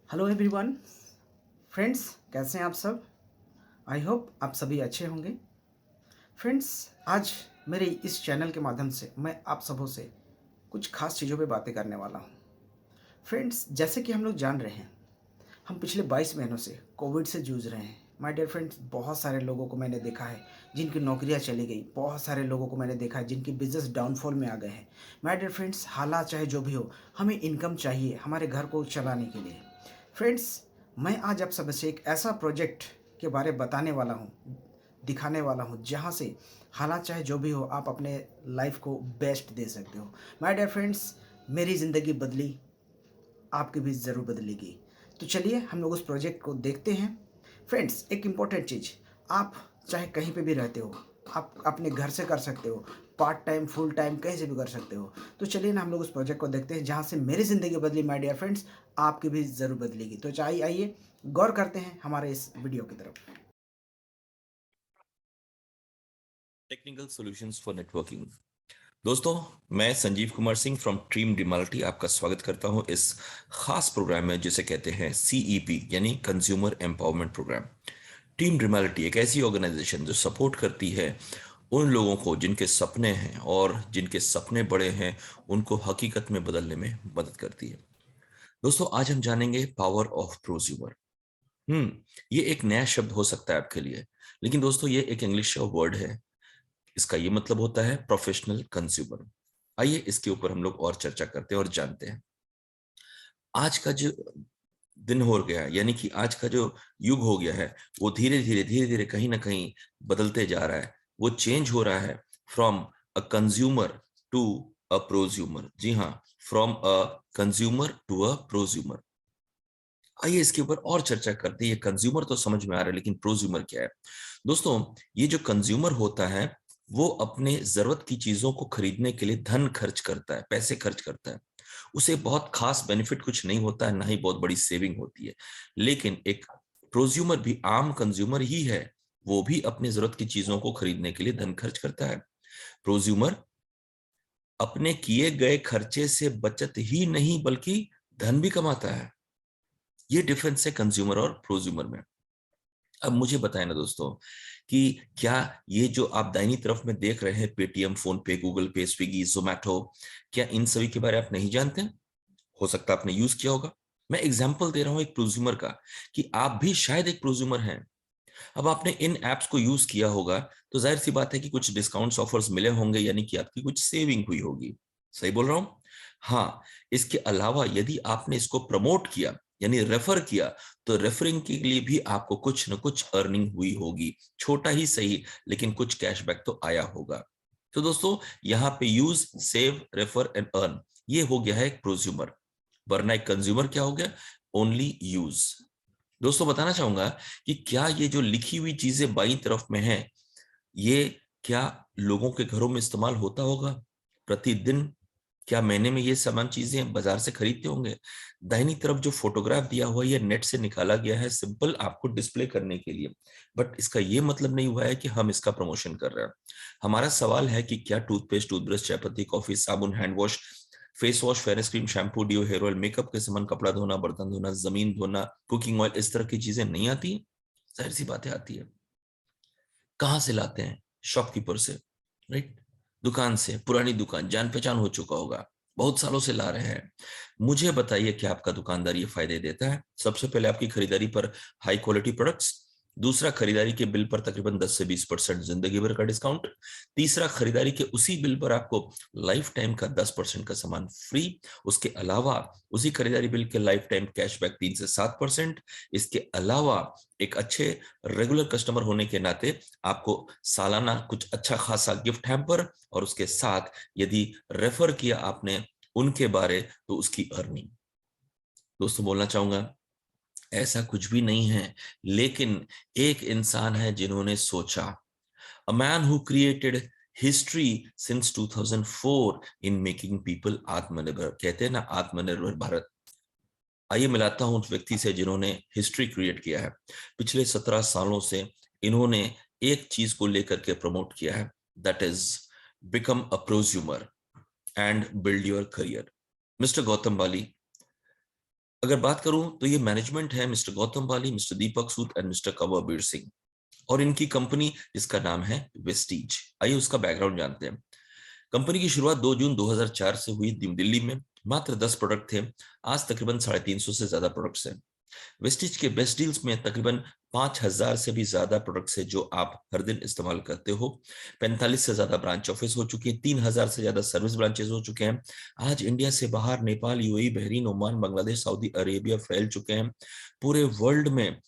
Hello everyone friends, कैसे हैं आप सब। आई होप आप सभी अच्छे होंगे। फ्रेंड्स, आज मेरे इस चैनल के माध्यम से मैं आप सबों से कुछ खास चीज़ों पे बातें करने वाला हूँ। फ्रेंड्स, जैसे कि हम लोग जान रहे हैं, हम पिछले 22 महीनों से कोविड से जूझ रहे हैं। माय डियर फ्रेंड्स, बहुत सारे लोगों को मैंने देखा है जिनकी नौकरियां चली गई। बहुत सारे लोगों को मैंने देखा है जिनकी बिजनेस डाउनफॉल में आ गए हैं। माय डियर फ्रेंड्स, हालात चाहे जो भी हो, हमें इनकम चाहिए हमारे घर को चलाने के लिए। फ्रेंड्स, मैं आज आप सबसे एक ऐसा प्रोजेक्ट के बारे में बताने वाला हूँ, दिखाने वाला हूँ, जहाँ से हालात चाहे जो भी हो, आप अपने लाइफ को बेस्ट दे सकते हो। माय डियर फ्रेंड्स, मेरी ज़िंदगी बदली, आपकी भी ज़रूर बदलेगी। तो चलिए हम लोग उस प्रोजेक्ट को देखते हैं। फ्रेंड्स, एक इम्पॉर्टेंट चीज़, आप चाहे कहीं पे भी रहते हो, आप अपने घर से कर सकते हो, पार्ट टाइम फुल टाइम कहीं से भी कर सकते हो। तो चलिए ना हम लोग उस प्रोजेक्ट को देखते हैं जहाँ से मेरी ज़िंदगी बदली। माय डियर फ्रेंड्स, आपकी भी ज़रूर बदलेगी। तो चाहिए आइए गौर करते हैं हमारे इस वीडियो की तरफ। Technical solutions for networking. दोस्तों, मैं संजीव कुमार सिंह फ्रॉम टीम डिमाल्टी आपका स्वागत करता हूं इस खास प्रोग्राम में जिसे कहते हैं सीईपी यानी कंज्यूमर एम्पावरमेंट प्रोग्राम। टीम डिमाल्टी एक ऐसी ऑर्गेनाइजेशन जो सपोर्ट करती है उन लोगों को जिनके सपने हैं और जिनके सपने बड़े हैं, उनको हकीकत में बदलने में मदद करती है। दोस्तों, आज हम जानेंगे पावर ऑफ प्रोज्यूमर। ये एक नया शब्द हो सकता है आपके लिए, लेकिन दोस्तों ये एक इंग्लिश वर्ड है। इसका ये मतलब होता है प्रोफेशनल कंज्यूमर। आइए इसके ऊपर हम लोग और चर्चा करते हैं और जानते हैं। आज का जो दिन हो गया है, यानी कि आज का जो युग हो गया है, वो धीरे धीरे कहीं ना कहीं बदलते जा रहा है। वो चेंज हो रहा है from a consumer to a prosumer. जी हाँ, from a consumer to a prosumer. आइए इसके ऊपर और चर्चा करते हैं। ये कंज्यूमर तो समझ में आ रहा है, लेकिन प्रोज्यूमर क्या है। दोस्तों, ये जो कंज्यूमर होता है वो अपने जरूरत की चीजों को खरीदने के लिए धन खर्च करता है, पैसे खर्च करता है। उसे बहुत खास बेनिफिट कुछ नहीं होता है, ना ही बहुत बड़ी सेविंग होती है। लेकिन एक प्रोज्यूमर भी आम कंज्यूमर ही है। वो भी अपनी जरूरत की चीजों को खरीदने के लिए धन खर्च करता है। प्रोज्यूमर अपने किए गए खर्चे से बचत ही नहीं बल्कि धन भी कमाता है। ये डिफरेंस है कंज्यूमर और प्रोज्यूमर में। अब मुझे बताएं ना दोस्तों कि क्या ये जो आप दाहिनी तरफ में देख रहे हैं, पेटीएम, फोन पे, गूगल पे, स्विगी, जोमैटो, क्या इन सभी के बारे में आप नहीं जानते हैं? हो सकता है आपने यूज किया होगा। मैं एग्जांपल दे रहा हूं एक प्रोज्यूमर का, कि आप भी शायद एक प्रोज्यूमर हैं। अब आपने इन एप्स को यूज किया होगा, तो जाहिर सी बात है कि कुछ डिस्काउंट्स ऑफर्स मिले होंगे, यानी कि आपकी कुछ सेविंग हुई होगी। सही बोल रहा हूं? हाँ। इसके अलावा यदि आपने इसको प्रमोट किया यानी रेफर किया, तो रेफरिंग के लिए भी आपको कुछ ना कुछ अर्निंग हुई होगी, छोटा ही सही, लेकिन कुछ कैशबैक तो आया होगा। तो दोस्तों, यहाँ पे use, save, refer and earn, ये हो गया है एक प्रोज्यूमर। वरना एक कंज्यूमर क्या हो गया? Only use. दोस्तों, बताना चाहूंगा कि क्या ये जो लिखी हुई चीजें बाईं तरफ में है, ये क्या लोगों के घरों में इस्तेमाल होता होगा प्रतिदिन? क्या महीने में ये सामान चीजें बाजार से खरीदते होंगे? दाहिनी तरफ जो फोटोग्राफ दिया हुआ है, ये नेट से निकाला गया है सिंपल आपको डिस्प्ले करने के लिए। बट इसका ये मतलब नहीं हुआ है कि हम इसका प्रमोशन कर रहे हैं। हमारा सवाल है कि क्या टूथपेस्ट, टूथब्रश, चायपत्ती, कॉफी, साबुन, hand wash, face wash, fairness cream, shampoo, deo, hair oil, makeup के सामान, कपड़ा धोना, बर्तन धोना, जमीन धोना, कुकिंग ऑयल, इस तरह की चीजें नहीं आती? जाहिर सी बातें आती है। कहाँ से लाते हैं? शॉपकीपर से, राइट? दुकान से, पुरानी दुकान, जान पहचान हो चुका होगा, बहुत सालों से ला रहे हैं। मुझे बताइए कि आपका दुकानदार ये फायदे देता है? सबसे पहले आपकी खरीदारी पर हाई क्वालिटी प्रोडक्ट्स। दूसरा, खरीदारी के बिल पर तकरीबन 10 से 20% जिंदगी भर का डिस्काउंट। तीसरा, खरीदारी के उसी बिल पर आपको लाइफ टाइम का 10% का सामान फ्री। उसके अलावा उसी खरीदारी बिल के लाइफ टाइम कैशबैक 3 से 7%। इसके अलावा एक अच्छे रेगुलर कस्टमर होने के नाते आपको सालाना कुछ अच्छा खासा गिफ्ट हैम्पर, और उसके साथ यदि रेफर किया आपने उनके बारे, तो उसकी अर्निंग। दोस्तों, बोलना चाहूंगा ऐसा कुछ भी नहीं है, लेकिन एक इंसान है जिन्होंने सोचा। A man who created history since 2004 in making people आत्मनिर्भर। कहते हैं ना, आत्मनिर्भर भारत। आइए मिलाता हूं उस व्यक्ति से जिन्होंने हिस्ट्री क्रिएट किया है। पिछले 17 सालों से इन्होंने एक चीज को लेकर के प्रमोट किया है, that is become a prosumer and build your career. Mister Gautam Bali, अगर बात करूं तो ये मैनेजमेंट है mister Gautam Bali, mister Deepak Sood and mister Kanwarbir Singh, और इनकी कंपनी जिसका नाम है वेस्टीज। आइए उसका बैकग्राउंड जानते हैं। कंपनी की शुरुआत 2 जून 2004 से हुई दिल्ली में। मात्र 10 प्रोडक्ट थे, आज तकरीबन 350 से ज्यादा प्रोडक्ट्स हैं। वेस्टिज के बेस्ट डील्स में तकरीबन 5,000 से भी ज्यादा प्रोडक्ट्स है जो आप हर दिन इस्तेमाल करते हो। 45 से ज्यादा ब्रांच ऑफिस हो चुके हैं, 3,000 से ज्यादा सर्विस ब्रांचेस हो चुके हैं। आज इंडिया से बाहर Nepal, UAE, Bahrain, Oman, Bangladesh, Saudi Arabia फैल चुके हैं। पूरे वर्ल्ड में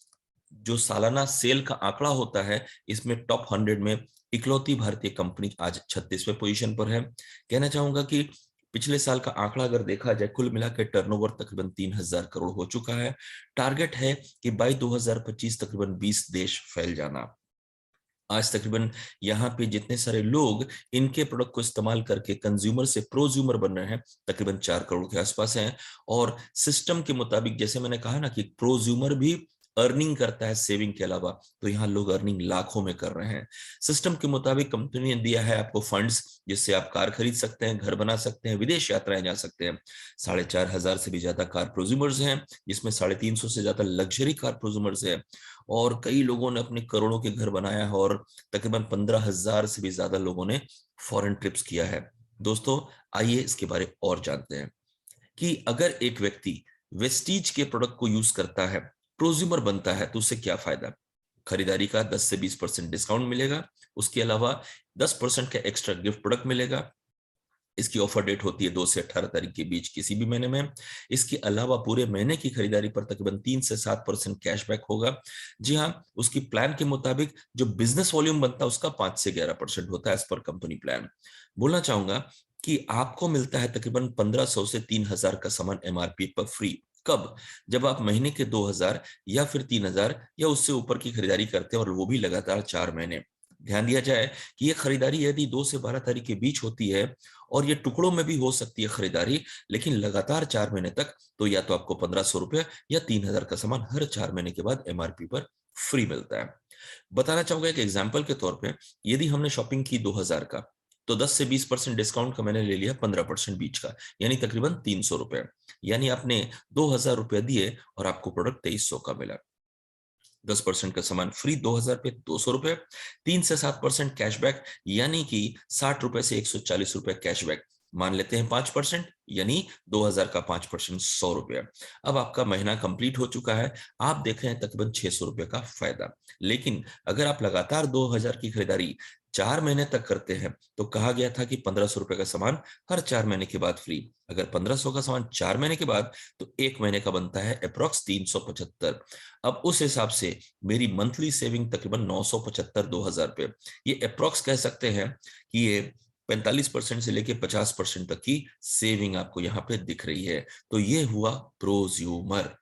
जो सालाना सेल का आंकड़ा होता है, इसमें टॉप 100 में इकलौती भारतीय कंपनी आज 36वें पोजीशन पर है। कहना चाहूंगा कि पिछले साल का आंकड़ा अगर देखा जाए, कुल मिलाकर टर्नओवर तकरीबन 3,000 करोड़ हो चुका है। टारगेट है कि बाई 2025 तकरीबन 20 देश फैल जाना। आज तकरीबन यहाँ पे जितने सारे लोग इनके प्रोडक्ट को इस्तेमाल करके कंज्यूमर से प्रोज्यूमर बन रहे हैं, तकरीबन 4 करोड़ के आसपास हैं। और सिस्टम के मुताबिक, जैसे मैंने कहा ना कि प्रोज्यूमर भी अर्निंग करता है सेविंग के अलावा, तो यहाँ लोग अर्निंग लाखों में कर रहे हैं। सिस्टम के मुताबिक कंपनी ने दिया है आपको फंड्स, जिससे आप कार खरीद सकते हैं, घर बना सकते हैं, विदेश यात्राएं जा सकते हैं। 4,500 से भी ज्यादा कार प्रोज्यूमर्स हैं, जिसमें 350 से ज्यादा लग्जरी कार प्रोज्यूमर्स है। और कई लोगों ने अपने करोड़ों के घर बनाया है, और तकरीबन 15,000 से भी ज्यादा लोगों ने फॉरेन ट्रिप्स किया है। दोस्तों, आइए इसके बारे और जानते हैं कि अगर एक व्यक्ति वेस्टीज के प्रोडक्ट को यूज करता है, प्रोज्यूमर बनता है, तो उससे क्या फायदा। खरीदारी का 10 से 20% डिस्काउंट मिलेगा। उसके अलावा 10% का एक्स्ट्रा गिफ्ट प्रोडक्ट मिलेगा। इसकी ऑफर डेट होती है 2 से 18 तारीख के बीच किसी भी महीने में। इसके अलावा पूरे महीने की खरीदारी पर तकरीबन 3 से 7% कैशबैक होगा। जी हाँ, उसकी प्लान के मुताबिक जो बिजनेस वॉल्यूम बनता है उसका 5 से 11% होता है एज पर कंपनी प्लान। बोलना चाहूंगा कि आपको मिलता है तकरीबन 1,500 से 3,000 का सामान एमआरपी पर फ्री। कब? जब आप महीने के 2,000 या फिर 3,000 या उससे ऊपर की खरीदारी करते हैं, और वो भी लगातार 4 महीने। ध्यान दिया जाए कि ये खरीदारी यदि 2 से 12 तारीख के बीच होती है, और ये टुकड़ों में भी हो सकती है खरीदारी, लेकिन लगातार 4 महीने तक, तो या तो आपको 1,500 रुपये या 3,000 का सामान हर 4 महीने के बाद एमआरपी पर फ्री मिलता है। बताना चाहूंगा एक एग्जाम्पल के तौर पे, यदि हमने शॉपिंग की 2,000 का, तो 10 से 20% डिस्काउंट का मैंने ले लिया 15% बीच का, यानी तकरीबन 300 रुपए। यानी आपने 2,000 रुपये दिए और आपको प्रोडक्ट 2,300 का मिला। 10% का सामान फ्री 2,000 पे 200 रुपए, 3 से 7% कैशबैक, यानी कि 60 रुपए से 140 रुपए कैशबैक। मान लेते हैं 5%, यानी 2,000 का 5% 100 रुपया। अब आपका महीना कंप्लीट हो चुका है, आप देख रहे हैं तकरीबन 600 रुपए का फायदा। लेकिन अगर आप लगातार 2,000 की खरीदारी 4 महीने तक करते हैं, तो कहा गया था कि 1,500 रुपए का सामान हर 4 महीने के बाद फ्री। अगर 1,500 का सामान 4 महीने के बाद, तो 1 महीने का बनता है अप्रोक्स 375। अब उस हिसाब से मेरी मंथली सेविंग तकरीबन 975 2,000 रुपये। ये अप्रोक्स कह सकते हैं कि ये 45% से लेके 50% तक की सेविंग आपको यहाँ पे दिख रही है। तो ये हुआ प्रोज्यूमर।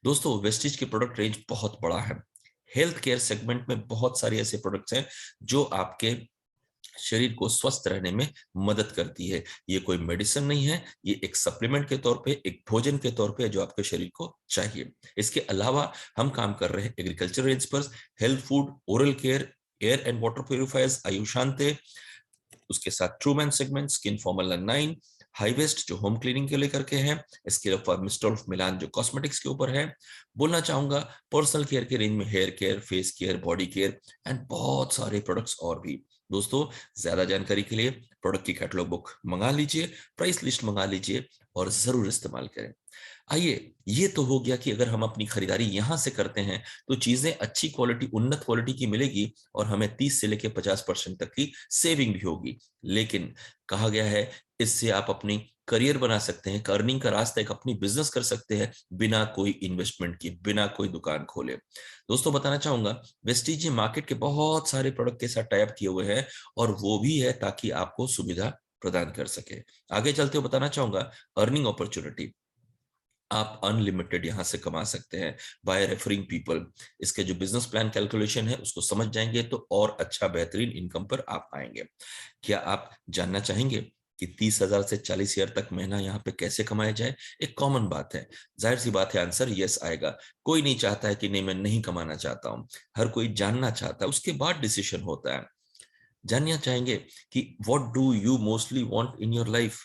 दोस्तों, वेस्टिज के प्रोडक्ट रेंज बहुत बड़ा है। हेल्थ केयर सेगमेंट में बहुत सारे ऐसे प्रोडक्ट्स हैं जो आपके शरीर को स्वस्थ रहने में मदद करती है। ये कोई मेडिसिन नहीं है, ये एक सप्लीमेंट के तौर पे, एक भोजन के तौर पे जो आपके शरीर को चाहिए। इसके अलावा हम काम कर रहे हैं एग्रीकल्चर रेंज पर, health food, oral care, air and water purifiers, आयुशांते, उसके साथ ट्रूमैन सेगमेंट, स्किन फॉर्मूला 9, हाईवेस्ट जो होम क्लीनिंग के लेकर के हैं, इसके अलावा मिस्टर ऑफ मिलान जो कॉस्मेटिक्स के ऊपर है। बोलना चाहूंगा पर्सनल केयर के रेंज में hair care, face care, body care and बहुत सारे प्रोडक्ट्स और भी। दोस्तों, ज्यादा जानकारी के लिए प्रोडक्ट की कैटलॉग बुक मंगा लीजिए, प्राइस लिस्ट मंगा लीजिए और जरूर इस्तेमाल करें। आइए, ये तो हो गया कि अगर हम अपनी खरीदारी यहां से करते हैं तो चीजें अच्छी क्वालिटी, उन्नत क्वालिटी की मिलेगी, और हमें 30 से लेकर 50% तक की सेविंग भी होगी। लेकिन कहा गया है इससे आप अपनी करियर बना सकते हैं, अर्निंग का रास्ता, एक अपनी बिजनेस कर सकते हैं बिना कोई इन्वेस्टमेंट के, बिना कोई दुकान खोले। दोस्तों, बताना चाहूंगा वेस्टीज मार्केट के बहुत सारे प्रोडक्ट के साथ टाइप किए हुए हैं, और वो भी है ताकि आपको सुविधा प्रदान कर सके। आगे चलते हुए बताना चाहूंगा अर्निंग अपॉर्चुनिटी। आप अनलिमिटेड यहां से कमा सकते हैं बाय रेफरिंग पीपल। इसके जो बिजनेस प्लान कैलकुलेशन है उसको समझ जाएंगे तो और अच्छा बेहतरीन इनकम पर आप आएंगे। क्या आप जानना चाहेंगे कि 30,000 से 40,000 तक महीना यहाँ पे कैसे कमाया जाए? एक कॉमन बात है, जाहिर सी बात है, आंसर यस आएगा। कोई नहीं चाहता है कि नहीं मैं नहीं कमाना चाहता हूं, हर कोई जानना चाहता है, उसके बाद डिसीजन होता है। जानना चाहेंगे कि what do you mostly want in your life?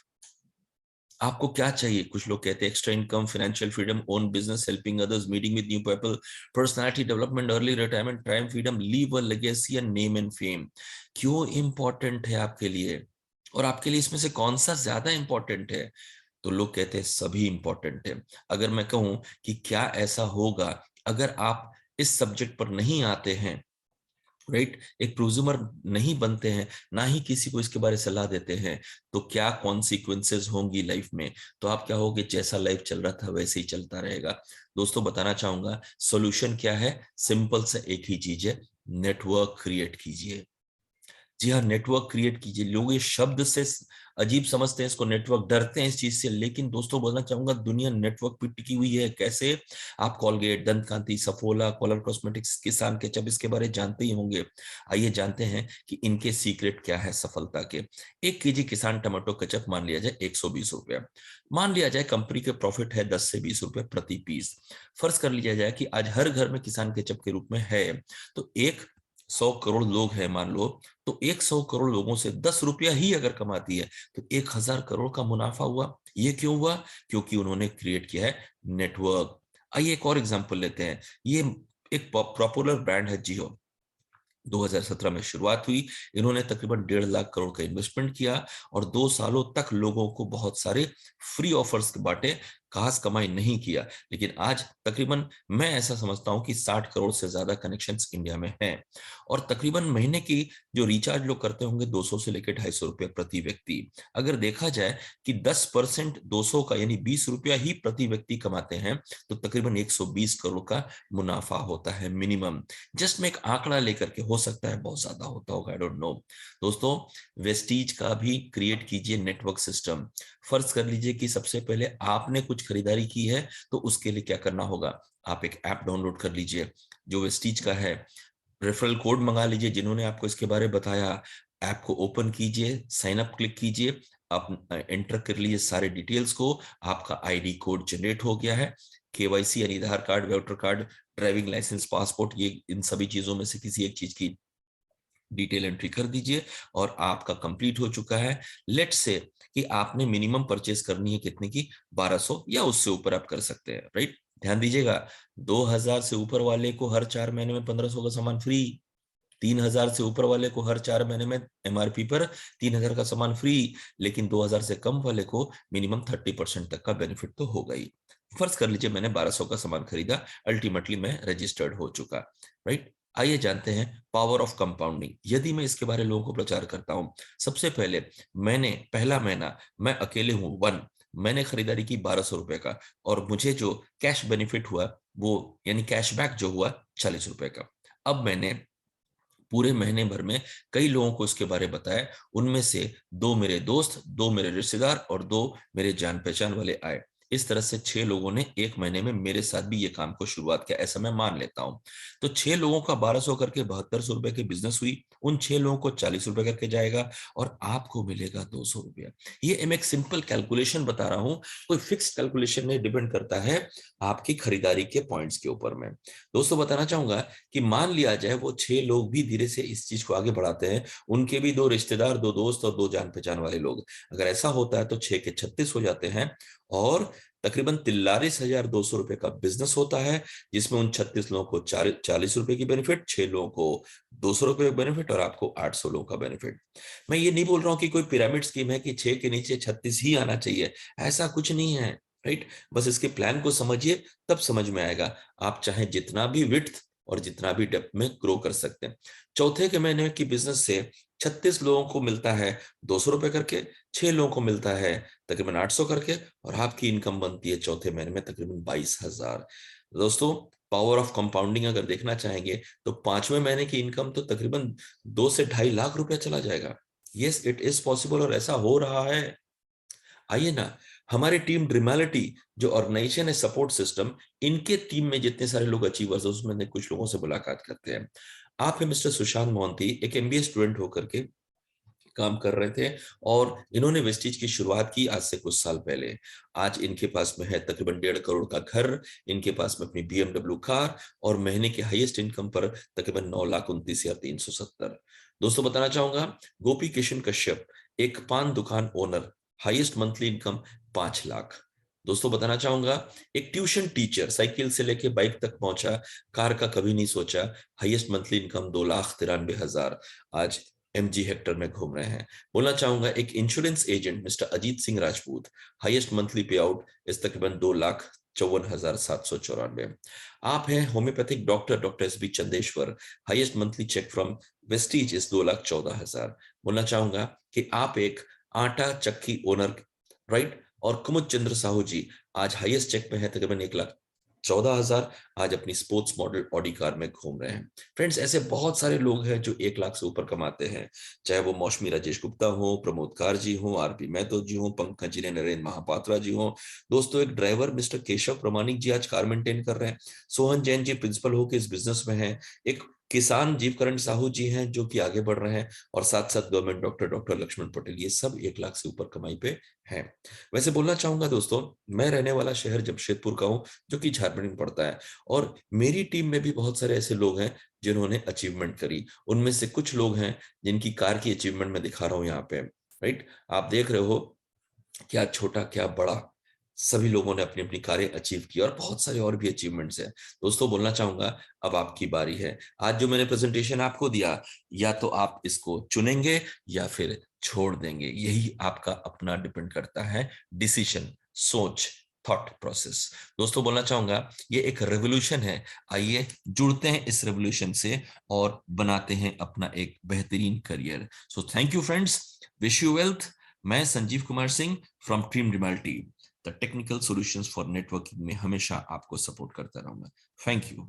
आपको क्या चाहिए? कुछ लोग कहते हैं extra income, financial freedom, own business, helping others, meeting with new people, personality development, early retirement, time freedom, leave a legacy and name and fame. क्यों important है आपके लिए? और आपके लिए इसमें से कौन सा ज्यादा इंपॉर्टेंट है? तो लोग कहते हैं सभी इंपॉर्टेंट है। अगर मैं कहूं कि क्या ऐसा होगा अगर आप इस सब्जेक्ट पर नहीं आते हैं, राइट, एक प्रोज्यूमर नहीं बनते हैं, ना ही किसी को इसके बारे में सलाह देते हैं, तो क्या कॉन्सिक्वेंसेस होंगी लाइफ में? तो आप क्या होगे, जैसा लाइफ चल रहा था वैसे ही चलता रहेगा। दोस्तों बताना चाहूंगा सॉल्यूशन क्या है, सिंपल सा एक ही चीज है, नेटवर्क क्रिएट कीजिए। जी हाँ, नेटवर्क क्रिएट कीजिए। लोग ये शब्द से अजीब समझते हैं इसको, नेटवर्क, डरते हैं इस चीज से, लेकिन दोस्तों बोलना चाहूंगा दुनिया नेटवर्क पे टिकी हुई है। कैसे? आप कॉलगेट, दंत कांति, सफोला, कॉलर कॉस्मेटिक्स, किसान केचप, इसके बारे जानते ही होंगे। आइए जानते हैं कि इनके सीक्रेट क्या है सफलता के। 1 केजी किसान टमाटो केचप मान लिया जाए 120 रुपया, मान लिया जाए कंपनी के प्रॉफिट है 10 से 20 रुपए प्रति पीस। फर्ज कर लिया जाए कि आज हर घर में किसान केचप के रूप में है, तो 100 करोड़ लोग हैं मान लो, तो 100 करोड़ लोगों से 10 रुपया ही अगर कमाती है तो 1000 करोड़ का मुनाफा हुआ। ये क्यों हुआ? क्योंकि उन्होंने क्रिएट किया है नेटवर्क। आइए एक और एग्जांपल लेते हैं। ये एक पॉपुलर ब्रांड है जियो, 2017 में शुरुआत हुई। इन्होंने तकरीबन 1.5 लाख करोड़ का इन्वेस्टमेंट किया और 2 सालों तक लोगों को बहुत सारे फ्री ऑफर्स बांटे, खास कमाई नहीं किया। लेकिन आज तकरीबन मैं ऐसा समझता हूं कि 60 करोड़ से ज्यादा कनेक्शंस इंडिया में हैं और तकरीबन महीने की जो रिचार्ज लोग करते होंगे 200 से लेकर 250 रुपए प्रति व्यक्ति। अगर देखा जाए कि 10% 200 का यानी 20 रुपया ही प्रति व्यक्ति कमाते हैं, तो तकरीबन 120 करोड़ का मुनाफा होता है मिनिमम। जस्ट मैं एक आंकड़ा लेकर के, हो सकता है बहुत ज्यादा होता होगा, आई डोंट नो। दोस्तों वेस्टीज का भी क्रिएट कीजिए नेटवर्क सिस्टम। फर्ज कर लीजिए कि सबसे पहले आपने कुछ खरीदारी की है, तो उसके लिए क्या करना होगा, आप एक ऐप डाउनलोड कर लीजिए जो वेस्टीज का है, रेफरल कोड मंगा लीजिए जिन्होंने आपको इसके बारे में बताया, ऐप को ओपन कीजिए, साइन अप क्लिक कीजिए, आप एंटर कर लीजिए सारे डिटेल्स को, आपका आईडी कोड जनरेट हो गया है। केवाईसी यानी Aadhaar card, voter card, driving license, passport, ये इन सभी चीजों में से किसी एक चीज की डिटेल एंट्री कर दीजिए और आपका कंप्लीट हो चुका है। लेट्स से कि आपने मिनिमम परचेस करनी है कितने की, 1200 या उससे ऊपर आप कर सकते हैं, राइट। ध्यान दीजिएगा, 2000 से ऊपर वाले को हर 4 महीने में 1500 का सामान फ्री, 3000 से ऊपर वाले को हर 4 महीने में एमआरपी पर 3000 का सामान फ्री, लेकिन 2000 से कम वाले को मिनिमम 30% तक का बेनिफिट तो होगा ही। फर्ज कर लीजिए मैंने 1200 का सामान खरीदा, अल्टीमेटली मैं रजिस्टर्ड हो चुका, राइट। आइए जानते हैं पावर ऑफ कंपाउंडिंग। यदि मैं इसके बारे में लोगों को प्रचार करता हूं, सबसे पहले मैंने पहला महीना, मैं अकेले हूं, मैंने खरीदारी की 1200 रुपए का और मुझे जो कैश बेनिफिट हुआ वो यानी कैशबैक जो हुआ 40 रुपए का। अब मैंने पूरे महीने भर में कई लोगों को इसके बारे में बताया, उनमें से 2 मेरे दोस्त, 2 मेरे रिश्तेदार और 2 मेरे जान पहचान वाले आए। इस तरह से 6 लोगों ने 1 महीने में मेरे साथ भी ये काम को शुरुआत किया, ऐसा मैं मान लेता हूं। तो 6 लोगों का 1200 करके 7200 रुपए की बिजनेस हुई, उन 6 लोगों को 40 रुपए करके जाएगा और आपको मिलेगा 200 रुपया। ये मैं एक सिंपल कैलकुलेशन बता रहा हूं, कोई फिक्स कैलकुलेशन नहीं, डिपेंड करता है आपकी खरीदारी के पॉइंट्स के ऊपर में। दोस्तों बताना चाहूंगा कि मान लिया जाए वो 6 लोग भी धीरे से इस चीज को आगे बढ़ाते हैं, उनके भी 2 रिश्तेदार, 2 दोस्त और 2 जान पहचान वाले लोग, अगर ऐसा होता है तो 6 के 36 हो जाते हैं और तकरीबन 43,200 रुपए का बिजनेस होता है, जिसमें उन 36 लोगों को 40 रुपए की बेनिफिट, 6 लोगों को 200 रुपए का बेनिफिट और आपको 800 लोगों का बेनिफिट। मैं ये नहीं बोल रहा हूं कि कोई पिरामिड स्कीम है कि 6 के नीचे 36 ही आना चाहिए, ऐसा कुछ नहीं है, राइट। बस इसके प्लान को समझिए, तब समझ में आएगा। आप चाहे जितना भी विड्थ और जितना भी डेप्थ में ग्रो कर सकते हैं। चौथे के महीने की बिजनेस से 36 लोगों को मिलता है 200 रुपए करके, 6 लोगों को मिलता है तकरीबन 800 करके और आपकी इनकम बनती है चौथे महीने में तकरीबन 22,000। दोस्तों पावर ऑफ कंपाउंडिंग अगर देखना चाहेंगे तो 5वें महीने की इनकम तो तकरीबन 2 से 2.5 लाख रुपया चला जाएगा। यस, इट इज पॉसिबल और ऐसा हो रहा है। आइए ना, हमारी टीम ड्रीमैलिटी जो ऑर्गेनाइजेशन है, सपोर्ट सिस्टम, इनके टीम में जितने सारे लोग अचीवर्स हैं उसमें कुछ लोगों से मुलाकात करते हैं। आप है मिस्टर सुशांत मोहंती, एक एमबीए स्टूडेंट होकर के काम कर रहे थे और इन्होंने वेस्टीज की शुरुआत की आज से कुछ साल पहले। आज इनके पास में है तकरीबन 1.5 करोड़ का घर, इनके पास में अपनी बीएमडब्ल्यू कार और महीने की हाईएस्ट इनकम पर तकरीबन 9,29,370। दोस्तों बताना चाहूंगा, गोपी किशन कश्यप एक पान दुकान owner highest monthly income 5 lakh. दोस्तों बताना चाहूंगा, एक ट्यूशन टीचर साइकिल से लेके बाइक तक पहुंचा, कार का कभी नहीं सोचा, हाईएस्ट मंथली इनकम 2,93,000, आज एमजी हेक्टर में घूम रहे हैं। बोलना चाहूंगा एक insurance agent mister Ajit Singh Rajput, highest monthly pay out is तकरीबन 2,54,794। आप हैं homeopathic doctor doctor S B Chandeshwar, highest monthly cheque from Vestige is 2,14,000। बोलना चाहूंगा कि आप एक आटा चक्की ओनर, राइट, और कुमुद चंद्र साहू जी आज हाईएस्ट चेक पे है तकरीबन 1,14,000, आज अपनी स्पोर्ट्स मॉडल ऑडी कार में घूम रहे हैं। फ्रेंड्स ऐसे बहुत सारे लोग हैं जो 1 लाख से ऊपर कमाते हैं, चाहे वो मौसमी राजेश गुप्ता हो, प्रमोद कार जी हो, आरपी मेहतो जी हो, पंकज जी ने, नरेंद्र महापात्रा जी हो। दोस्तों एक ड्राइवर मिस्टर केशव प्रमाणिक जी आज कार मेंटेन कर रहे हैं, सोहन जैन जी प्रिंसिपल होकर इस बिजनेस में हैं, एक किसान जीवकरण साहू जी हैं जो कि आगे बढ़ रहे हैं, और साथ साथ government doctor doctor Lakshman Patel, ये सब 1 लाख से ऊपर कमाई पे हैं। वैसे बोलना चाहूंगा दोस्तों, मैं रहने वाला शहर जमशेदपुर का हूं जो कि झारखंड में पड़ता है, और मेरी टीम में भी बहुत सारे ऐसे लोग हैं जिन्होंने अचीवमेंट करी। उनमें से कुछ लोग हैं जिनकी कार की अचीवमेंट मैं दिखा रहा हूं यहाँ पे, राइट। आप देख रहे हो क्या छोटा क्या बड़ा, सभी लोगों ने अपनी अपनी कारें अचीव की, और बहुत सारे और भी अचीवमेंट्स हैं। दोस्तों बोलना चाहूंगा अब आपकी बारी है। आज जो मैंने प्रेजेंटेशन आपको दिया, या तो आप इसको चुनेंगे या फिर छोड़ देंगे, यही आपका अपना डिपेंड करता है, डिसीजन, सोच, थॉट प्रोसेस। दोस्तों बोलना चाहूंगा ये एक रेवोल्यूशन है, आइए जुड़ते हैं इस रेवोल्यूशन से और बनाते हैं अपना एक बेहतरीन career. So thank you friends, wish you wealth. मैं संजीव कुमार सिंह फ्रॉम टीम डिमाल्टी, the technical solutions for networking में हमेशा आपको सपोर्ट करता रहूंगा। Thank you.